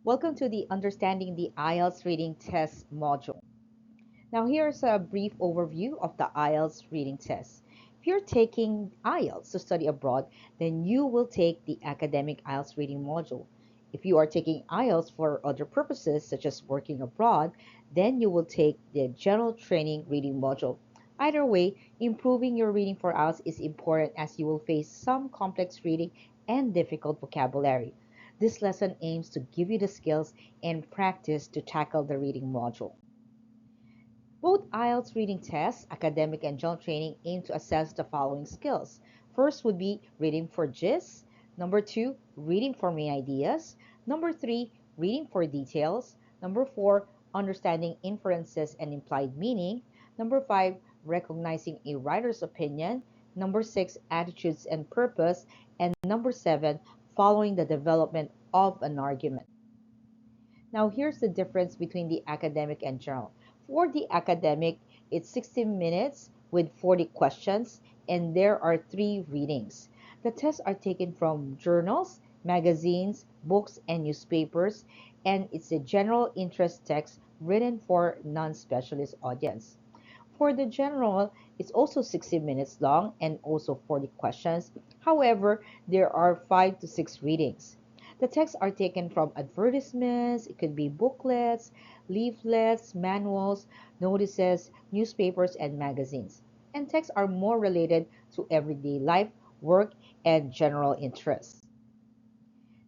Welcome to the Understanding the IELTS Reading Tests module. Now here's a brief overview of the IELTS Reading Test. If you're taking IELTS to study abroad, then you will take the Academic IELTS Reading Module. If you are taking IELTS for other purposes, such as working abroad, then you will take the General Training Reading Module. Either way, improving your reading for IELTS is important as you will face some complex reading and difficult vocabulary. This lesson aims to give you the skills and practice to tackle the reading module. Both IELTS reading tests, academic and general training, aim to assess the following skills. First would be reading for gist. Number 2, reading for main ideas. Number 3, reading for details. Number 4, understanding inferences and implied meaning. Number 5, recognizing a writer's opinion. Number 6, attitudes and purpose. And number 7, following the development of an argument. Now, here's the difference between the academic and general. For the academic, it's 60 minutes with 40 questions, and there are 3 readings. The tests are taken from journals, magazines, books, and newspapers, and it's a general interest text written for non-specialist audience. For the general, it's also 60 minutes long and also 40 questions. However, there are 5 to 6 readings. The texts are taken from advertisements, it could be booklets, leaflets, manuals, notices, newspapers, and magazines. And texts are more related to everyday life, work, and general interests.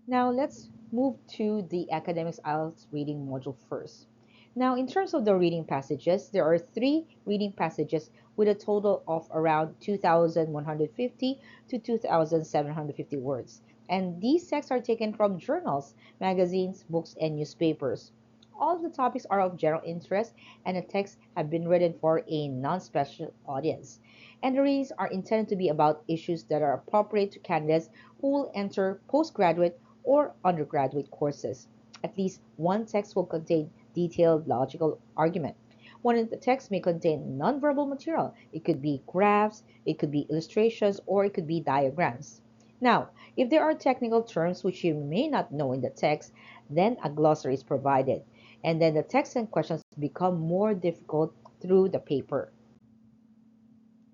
Now let's move to the Academics IELTS reading module first. Now, in terms of the reading passages, there are 3 reading passages with a total of around 2,150 to 2,750 words. And these texts are taken from journals, magazines, books, and newspapers. All of the topics are of general interest, and the texts have been written for a non-special audience. And the readings are intended to be about issues that are appropriate to candidates who will enter postgraduate or undergraduate courses. At least one text will contain detailed logical argument. One of the text may contain nonverbal material. It could be graphs, it could be illustrations, or it could be diagrams. Now, if there are technical terms which you may not know in the text, then a glossary is provided, and then the text and questions become more difficult through the paper.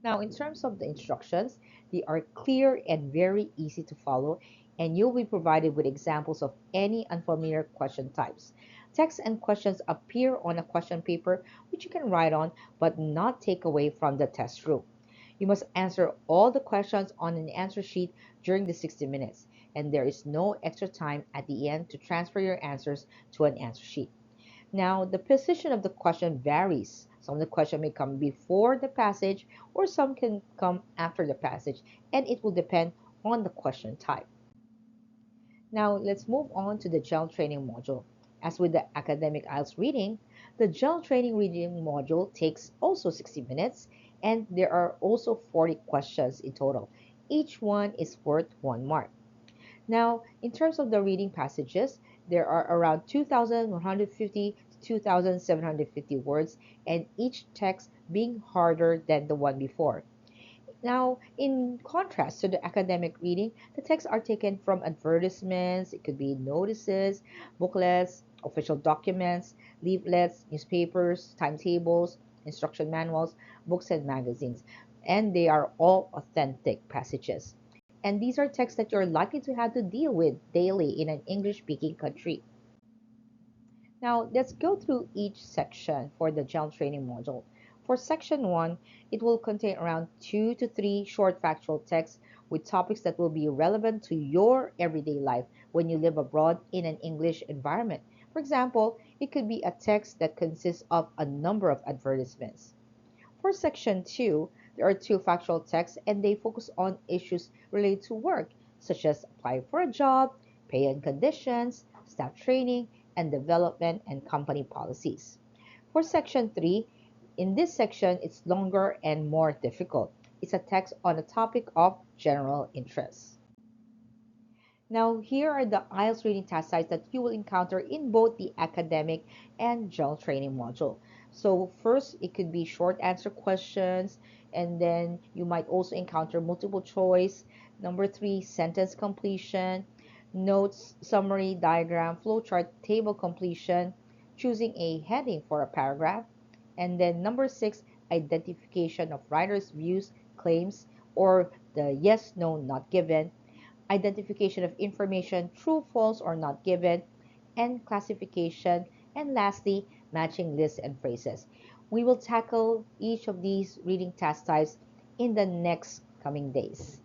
Now, in terms of the instructions, they are clear and very easy to follow, and you'll be provided with examples of any unfamiliar question types. Text and questions appear on a question paper which you can write on but not take away from the test room. You must answer all the questions on an answer sheet during the 60 minutes, and there is no extra time at the end to transfer your answers to an answer sheet. Now, the position of the question varies. Some of the question may come before the passage or some can come after the passage, and it will depend on the question type. Now, let's move on to the general training module. As with the academic IELTS reading, the general training reading module takes also 60 minutes, and there are also 40 questions in total. Each one is worth 1 mark. Now, in terms of the reading passages, there are around 2,150 to 2,750 words, and each text being harder than the one before. Now, in contrast to the academic reading, the texts are taken from advertisements, it could be notices, booklets, official documents, leaflets, newspapers, timetables, instruction manuals, books, and magazines. And they are all authentic passages. And these are texts that you're likely to have to deal with daily in an English-speaking country. Now, let's go through each section for the general training module. For section 1, it will contain around 2 to 3 short factual texts with topics that will be relevant to your everyday life when you live abroad in an English environment. For example, it could be a text that consists of a number of advertisements. For section 2, there are 2 factual texts and they focus on issues related to work, such as applying for a job, pay and conditions, staff training, and development and company policies. For section 3, in this section, it's longer and more difficult. It's a text on a topic of general interest. Now, here are the IELTS reading task sites that you will encounter in both the academic and general training module. So first, it could be short answer questions, and then you might also encounter multiple choice. Number 3, sentence completion. notes, summary, diagram, flowchart, table completion, choosing a heading for a paragraph, and then number 6, identification of writer's views, claims, or the yes, no, not given, identification of information, true, false, or not given, and classification, and lastly, matching lists and phrases. We will tackle each of these reading task types in the next coming days.